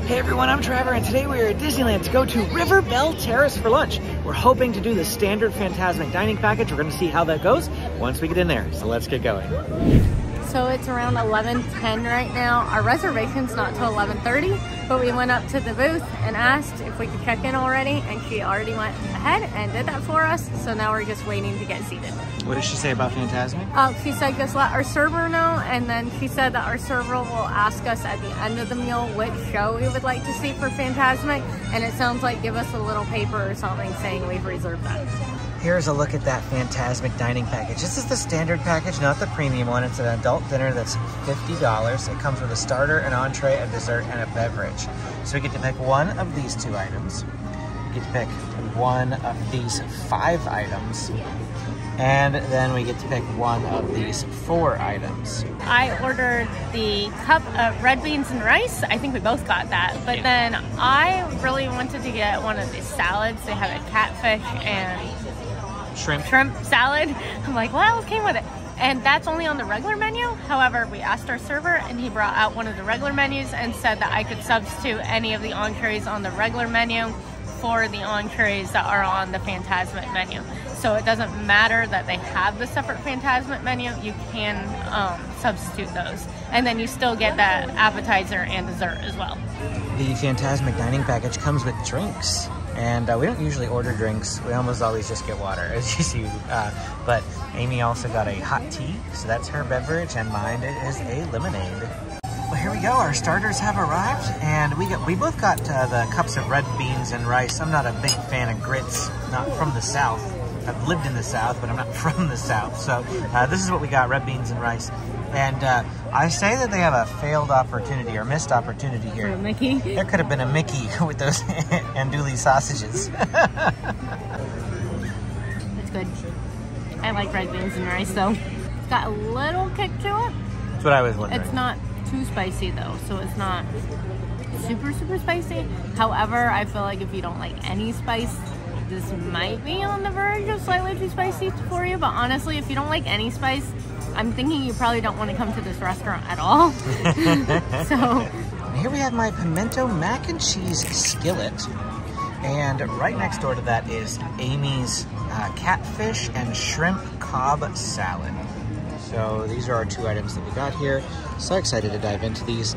Hey everyone, I'm Trevor, and today we are at Disneyland to go to River Belle Terrace for lunch. We're hoping to do the standard Fantasmic dining package. We're going to see how that goes once we get in there. So let's get going. So it's around 11:10 right now. Our reservation's not till 11:30, but we went up to the booth and asked if we could check in already, and she already went ahead and did that for us. So now we're just waiting to get seated. What did she say about Fantasmic? She said just let our server know, and then she said that our server will ask us at the end of the meal which show we would like to see for Fantasmic, and it sounds like give us a little paper or something saying we've reserved that. Here's a look at that Fantasmic dining package. This is the standard package, not the premium one. It's an adult dinner that's $50. It comes with a starter, an entree, a dessert, and a beverage. So we get to pick one of these 2 items. We get to pick one of these 5 items. And then we get to pick one of these 4 items. I ordered the cup of red beans and rice. I think we both got that. But then I really wanted to get one of these salads. They have a catfish and shrimp salad. I'm like, what else came with it? And that's only on the regular menu. However, we asked our server and he brought out one of the regular menus and said that I could substitute any of the entrees on the regular menu for the entrees that are on the Fantasmic menu. So it doesn't matter that they have the separate Fantasmic menu, you can substitute those. And then you still get that appetizer and dessert as well. The Fantasmic dining package comes with drinks. And we don't usually order drinks. We almost always just get water, as you see. But Amy also got a hot tea, so that's her beverage, and mine is a lemonade. Well, here we go. Our starters have arrived, and we both got the cups of red beans and rice. I'm not a big fan of grits, not from the South. I've lived in the South, but I'm not from the South. So this is what we got, red beans and rice. And I say that they have a failed opportunity or missed opportunity here. For a Mickey? There could have been a Mickey with those andouille sausages. It's good. I like red beans and rice though. It's got a little kick to it. That's what I was wondering. It's not too spicy though, so it's not super spicy. However, I feel like if you don't like any spice, this might be on the verge of slightly too spicy for you. But honestly, if you don't like any spice, I'm thinking you probably don't want to come to this restaurant at all. So here we have my pimento mac and cheese skillet, and right next door to that is Amy's catfish and shrimp Cobb salad. So these are our 2 items that we got here. So excited to dive into these.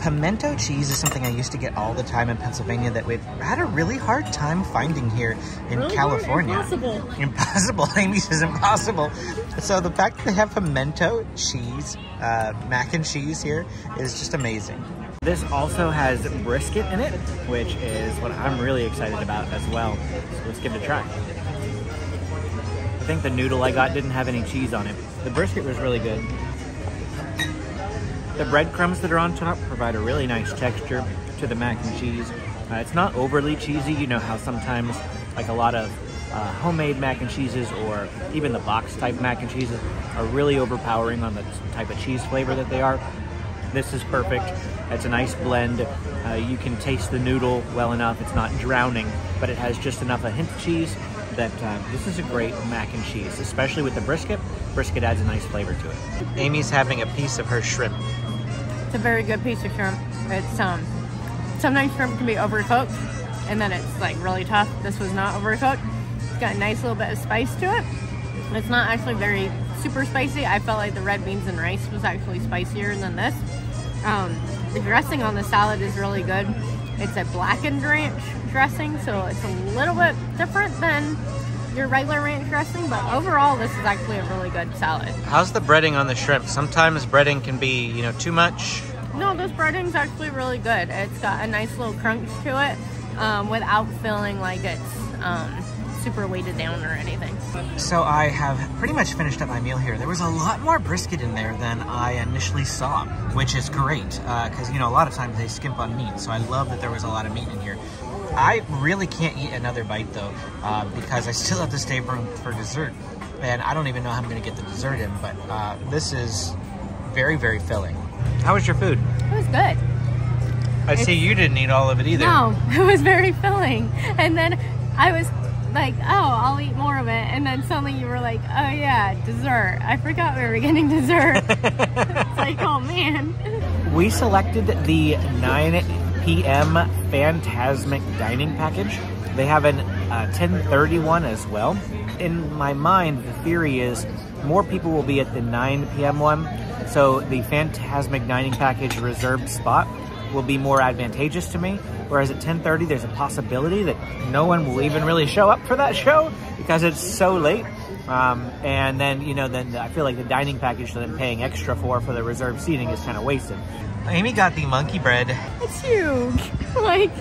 Pimento cheese is something I used to get all the time in Pennsylvania that we've had a really hard time finding here in California. Impossible. Amy says impossible. So the fact that they have pimento cheese, mac and cheese here is just amazing. This also has brisket in it, which is what I'm really excited about as well. So let's give it a try. I think the noodle I got didn't have any cheese on it. The brisket was really good. The breadcrumbs that are on top provide a really nice texture to the mac and cheese. It's not overly cheesy. You know how sometimes like a lot of homemade mac and cheeses or even the box type mac and cheeses are really overpowering on the type of cheese flavor that they are. This is perfect. It's a nice blend. You can taste the noodle well enough. It's not drowning, but it has just enough a hint of cheese that this is a great mac and cheese, especially with the brisket. Brisket adds a nice flavor to it. Amy's having a piece of her shrimp. it's a very good piece of shrimp. It's sometimes shrimp can be overcooked and then it's like really tough. This was not overcooked. It's got a nice little bit of spice to it. It's not actually very super spicy. I felt like the red beans and rice was actually spicier than this. The dressing on the salad is really good. It's a blackened ranch dressing, so it's a little bit different than your regular ranch dressing, but overall this is actually a really good salad. How's the breading on the shrimp? Sometimes breading can be, you know, too much. No, this breading's actually really good. It's got a nice little crunch to it without feeling like it's super weighted down or anything. So I have pretty much finished up my meal here. There was a lot more brisket in there than I initially saw, which is great because, you know, a lot of times they skimp on meat, so I love that there was a lot of meat in here. I really can't eat another bite though because I still have to stay for dessert, and I don't even know how I'm going to get the dessert in, but this is very, very filling. How was your food? It was good. I see you didn't eat all of it either. No, it was very filling. And then I was like, oh, I'll eat more of it. And then suddenly you were like, oh yeah, dessert. I forgot we were getting dessert. It's like, oh man. We selected the 9 p.m. Fantasmic dining package. They have an 10:30 one as well. In my mind, the theory is more people will be at the 9 p.m. one, so the Fantasmic dining package reserved spot will be more advantageous to me. Whereas at 10:30, there's a possibility that no one will even really show up for that show because it's so late. And then, you know, then I feel like the dining package that I'm paying extra for the reserved seating is kind of wasted. Amy got the monkey bread. It's huge. Like,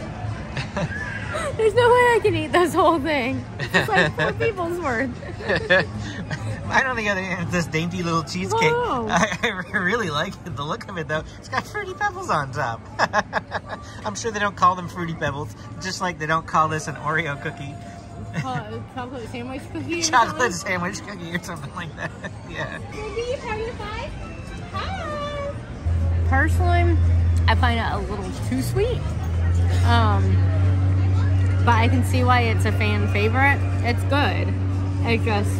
there's no way I can eat this whole thing. It's like 4 people's worth. Right on the other hand, it's this dainty little cheesecake. Whoa. I really like the look of it, though. It's got Fruity Pebbles on top. I'm sure they don't call them Fruity Pebbles, just like they don't call this an Oreo cookie. Chocolate sandwich cookie? Chocolate sandwich cookie or something like that. Yeah. Hi. Personally, I find it a little too sweet. But I can see why it's a fan favorite. It's good. It's just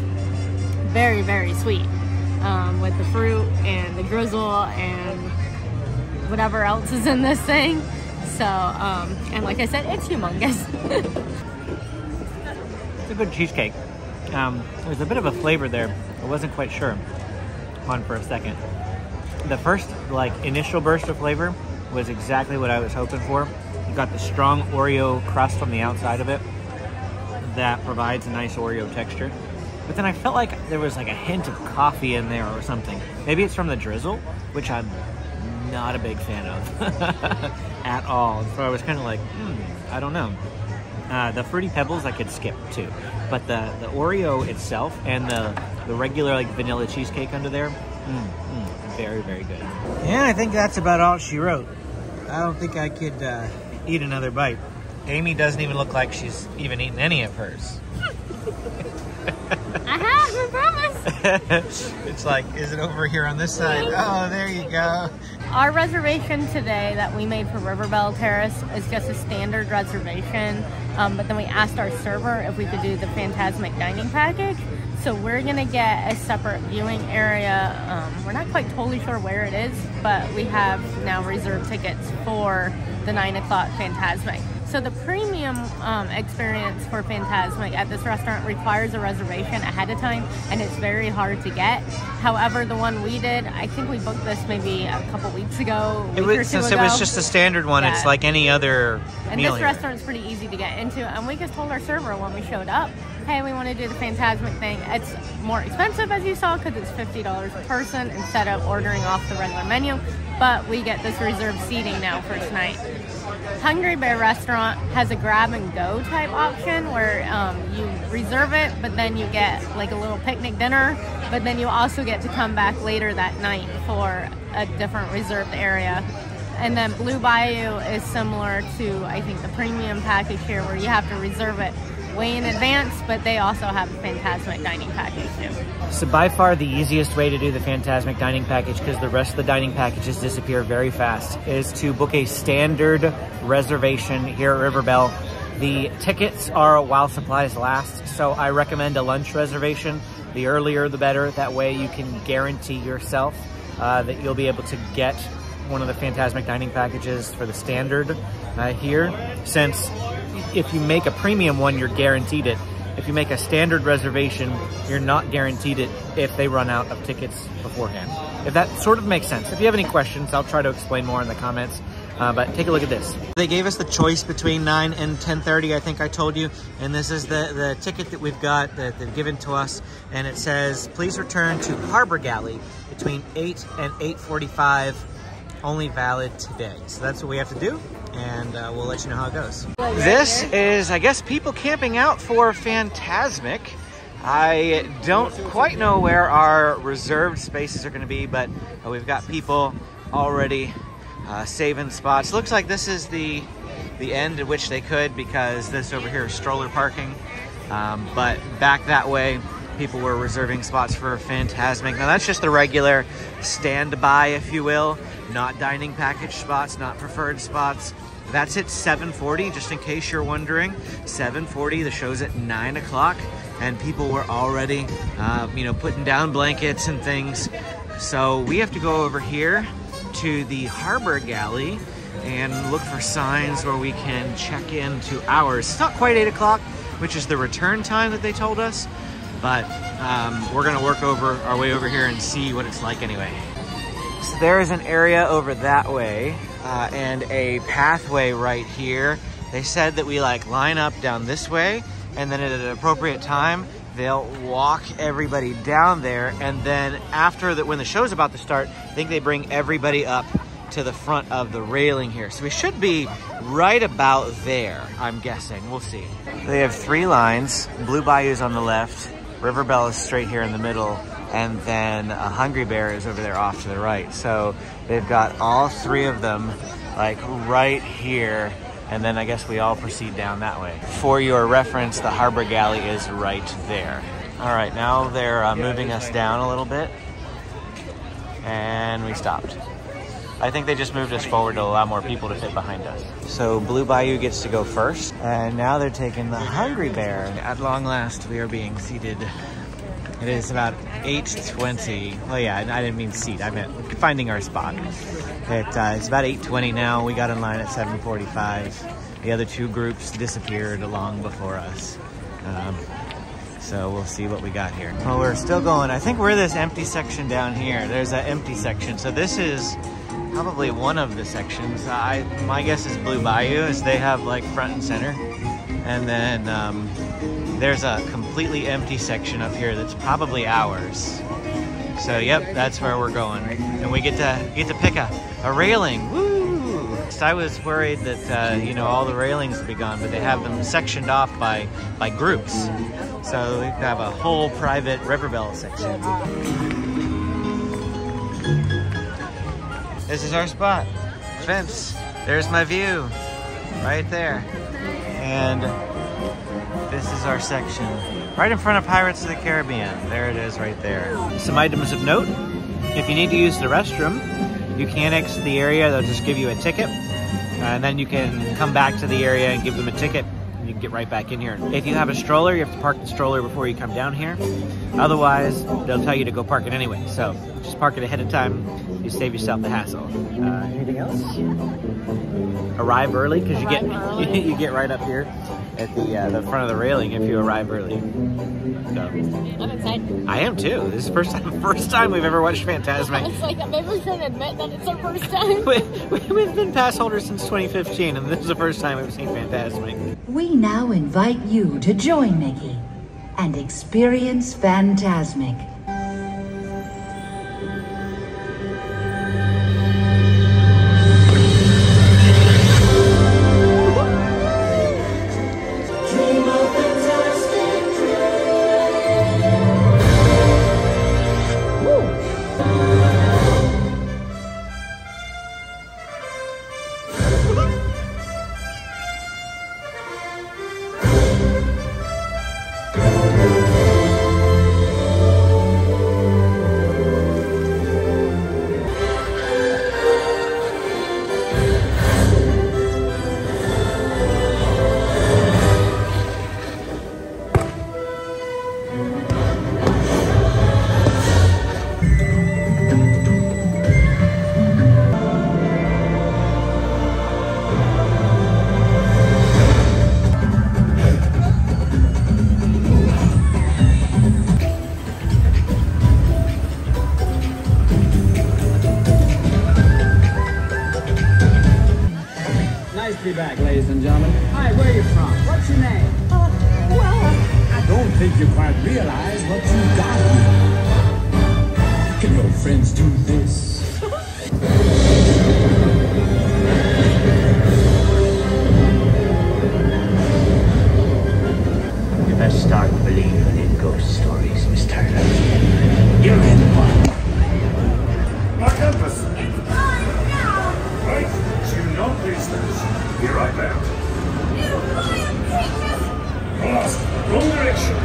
very, very sweet. With the fruit and the drizzle and whatever else is in this thing. So, and like I said, it's humongous. It's a good cheesecake. There's a bit of a flavor there. I wasn't quite sure on for a second. The first, like, initial burst of flavor was exactly what I was hoping for. You got the strong Oreo crust on the outside of it that provides a nice Oreo texture. But then I felt like there was like a hint of coffee in there or something. Maybe it's from the drizzle, which I'm not a big fan of at all. So I was kind of like, I don't know. The Fruity Pebbles I could skip too. But the Oreo itself and the regular like vanilla cheesecake under there, very, very good. Yeah, I think that's about all she wrote. I don't think I could eat another bite. Amy doesn't even look like she's even eaten any of hers. I have, I promise. It's like, is it over here on this side? Oh, there you go. Our reservation today that we made for Riverbell Terrace is just a standard reservation. But then we asked our server if we could do the Fantasmic dining package. So we're gonna get a separate viewing area. We're not quite totally sure where it is, but we have now reserved tickets for the 9 o'clock Fantasmic. So the premium experience for Fantasmic at this restaurant requires a reservation ahead of time, and it's very hard to get. However, the one we did, I think we booked this maybe a couple weeks ago. Since it was just a standard one, yeah. It's like any other and meal this here. Restaurant's pretty easy to get into, and we just told our server when we showed up, hey, we want to do the Fantasmic thing. It's more expensive, as you saw, because it's $50 per person instead of ordering off the regular menu, but we get this reserved seating now for tonight. Hungry Bear Restaurant has a grab-and-go type option where you reserve it, but then you get like a little picnic dinner, but then you also get to come back later that night for a different reserved area. And then Blue Bayou is similar to, I think, the premium package here where you have to reserve it way in advance, but they also have a Fantasmic dining package too. So by far the easiest way to do the Fantasmic dining package, because the rest of the dining packages disappear very fast, is to book a standard reservation here at Riverbell. The tickets are while supplies last, so I recommend a lunch reservation. The earlier the better. That way you can guarantee yourself that you'll be able to get one of the Fantasmic dining packages for the standard here, since if you make a premium one, you're guaranteed it. If you make a standard reservation, you're not guaranteed it if they run out of tickets beforehand. If that sort of makes sense. If you have any questions, I'll try to explain more in the comments. But take a look at this. They gave us the choice between 9 and 10:30, I think I told you. And this is the ticket that we've got that they've given to us. And it says, please return to Harbor Galley between 8 and 8:45. Only valid today. So that's what we have to do, and we'll let you know how it goes. This is, I guess, people camping out for Fantasmic. I don't quite know where our reserved spaces are going to be, but we've got people already saving spots. Looks like this is the end at which they could, because this over here is stroller parking. But back that way, people were reserving spots for Fantasmic. Now that's just the regular standby, if you will. Not dining package spots, not preferred spots. That's at 7:40, just in case you're wondering. 7:40, the show's at 9 o'clock, and people were already, putting down blankets and things. So we have to go over here to the Harbor Galley, and look for signs where we can check into hours. It's not quite 8 o'clock, which is the return time that they told us, but we're gonna work our way over here and see what it's like anyway. So there is an area over that way and a pathway right here. They said that we like line up down this way, and then at an appropriate time, they'll walk everybody down there, and then after that, when the show's about to start, I think they bring everybody up to the front of the railing here. So we should be right about there, I'm guessing. We'll see. They have 3 lines. Blue Bayou's on the left, River Belle is straight here in the middle, and then a Hungry Bear is over there off to the right. So they've got all 3 of them like right here, and then I guess we all proceed down that way. For your reference, the Harbor Galley is right there. All right, now they're moving us down a little bit, and we stopped. I think they just moved us forward to allow more people to fit behind us. So Blue Bayou gets to go first, and now they're taking the Hungry Bear. At long last, we are being seated. It is about 8:20. Well, yeah, I didn't mean seat. I meant finding our spot. It's about 8:20 now. We got in line at 7:45. The other 2 groups disappeared long before us. So we'll see what we got here. Well, we're still going. I think we're this empty section down here. There's an empty section. So this is probably one of the sections. My guess is Blue Bayou, as they have like front and center. And then there's a completely empty section up here that's probably ours. So yep, that's where we're going. And we get to pick a railing. Woo! I was worried that you know, all the railings would be gone, but they have them sectioned off by groups. So we have a whole private River Belle section. This is our spot. Fence. There's my view. Right there. And this is our section. Right in front of Pirates of the Caribbean. There it is right there. Some items of note. If you need to use the restroom, you can exit the area. They'll just give you a ticket. And then you can come back to the area and give them a ticket. You can get right back in here. If you have a stroller, you have to park the stroller before you come down here. Otherwise, they'll tell you to go park it anyway. So just park it ahead of time. You save yourself the hassle. Anything else? Arrive early, because you get right up here at the front of the railing if you arrive early. So I'm excited. I am too. This is the first time we've ever watched Fantasmic. It's like I'm never trying to admit that it's our first time. We've been pass holders since 2015, and this is the first time we've seen Fantasmic. We now invite you to join Mickey and experience Fantasmic. Back, ladies and gentlemen. Hi, where are you from? What's your name? Well, I don't think you quite realize what you got here. Can your friends do this? You best start believing in ghost stories, Miss Turner. You're in one. My compass! It's mine now! Right, you know these things. Here I am. Lost. Wrong direction.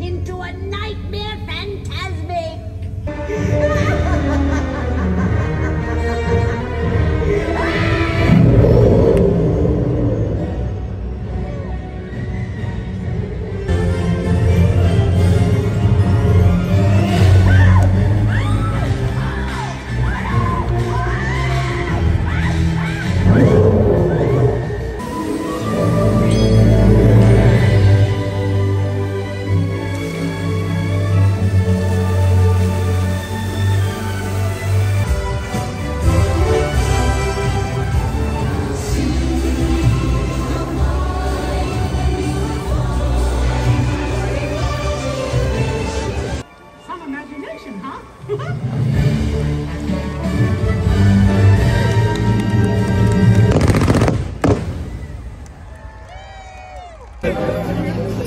Into a nightmare phantasmic.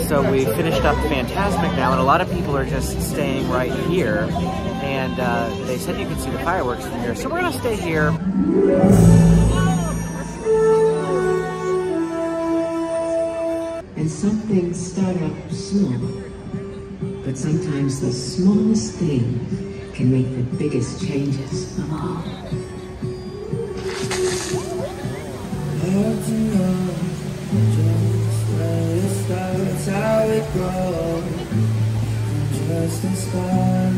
So we finished up Fantasmic now, and a lot of people are just staying right here, and they said you can see the fireworks from here, so we're gonna stay here. And some things start out small, but sometimes the smallest thing can make the biggest changes of all. That's how it goes. Just inspired.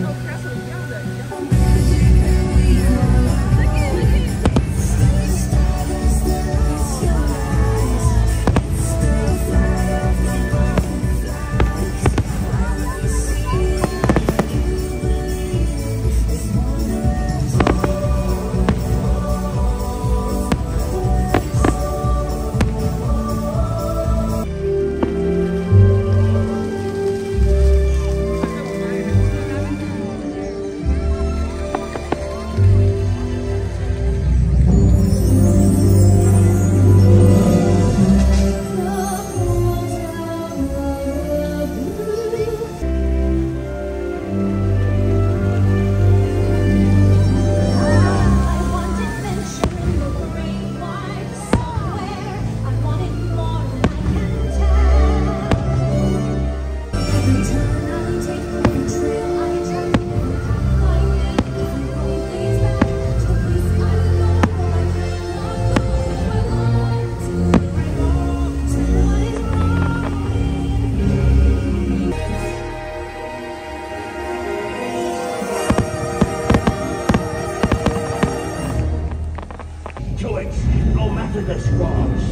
No matter the scars.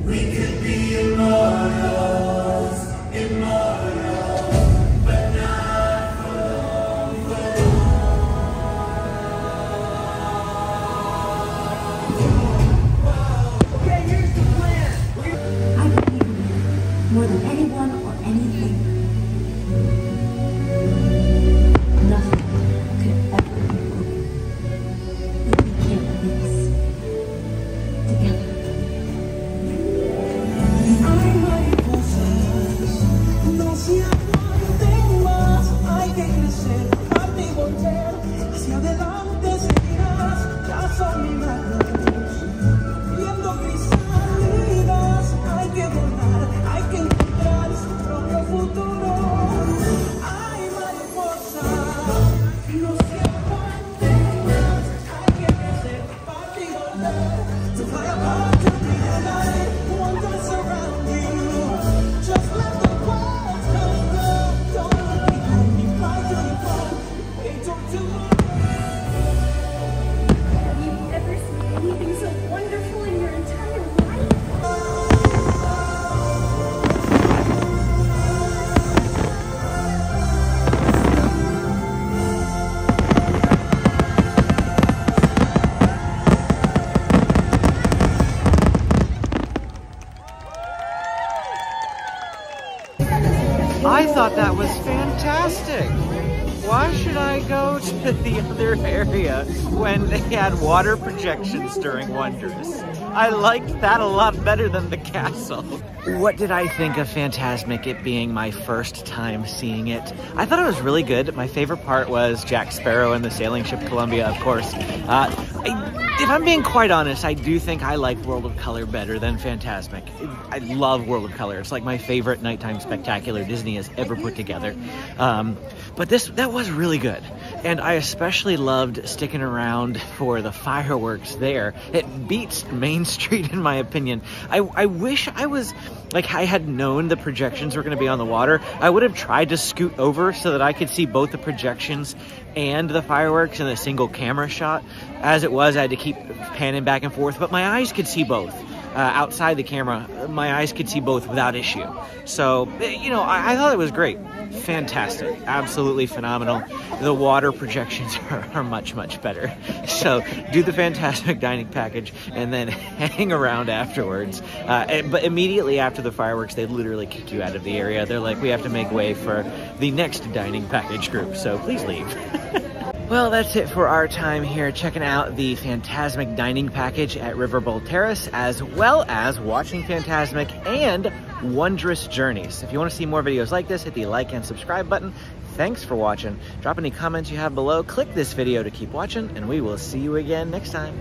We could be immortals, immortal, but not for long, for long. Okay, here's the plan. I believe in you more than anyone or anything. Nothing could ever be broken. But we can't do this together. No se aguanten más, hay que crecer, parte y voltear, hacia adelante seguirás, ya son milagros, viendo cristalinas, hay que volar, hay que encontrar su propio futuro. I thought that was fantastic. Why should I go to the other area when they had water projections during Wondrous? I liked that a lot better than the castle. What did I think of Fantasmic, it being my first time seeing it? I thought it was really good. My favorite part was Jack Sparrow and the sailing ship Columbia, of course. If I'm being quite honest, I do think I like World of Color better than Fantasmic. I love World of Color. It's like my favorite nighttime spectacular Disney has ever put together. But that was really good. And I especially loved sticking around for the fireworks there. It beats Main Street in my opinion. I wish I was, like, I had known the projections were going to be on the water. I would have tried to scoot over so that I could see both the projections and the fireworks in a single camera shot. As it was, I had to keep panning back and forth, but my eyes could see both. Outside the camera, my eyes could see both without issue. So, you know, I thought it was great. Fantastic. Absolutely phenomenal. The water projections are much, much better. So, do the Fantasmic dining package and then hang around afterwards. But immediately after the fireworks, they literally kick you out of the area. They're like, we have to make way for the next dining package group, so please leave. Well, that's it for our time here checking out the Fantasmic dining package at Riverbowl Terrace, as well as watching Fantasmic and Wondrous Journeys. If you want to see more videos like this, hit the like and subscribe button. Thanks for watching. Drop any comments you have below. Click this video to keep watching, and we will see you again next time.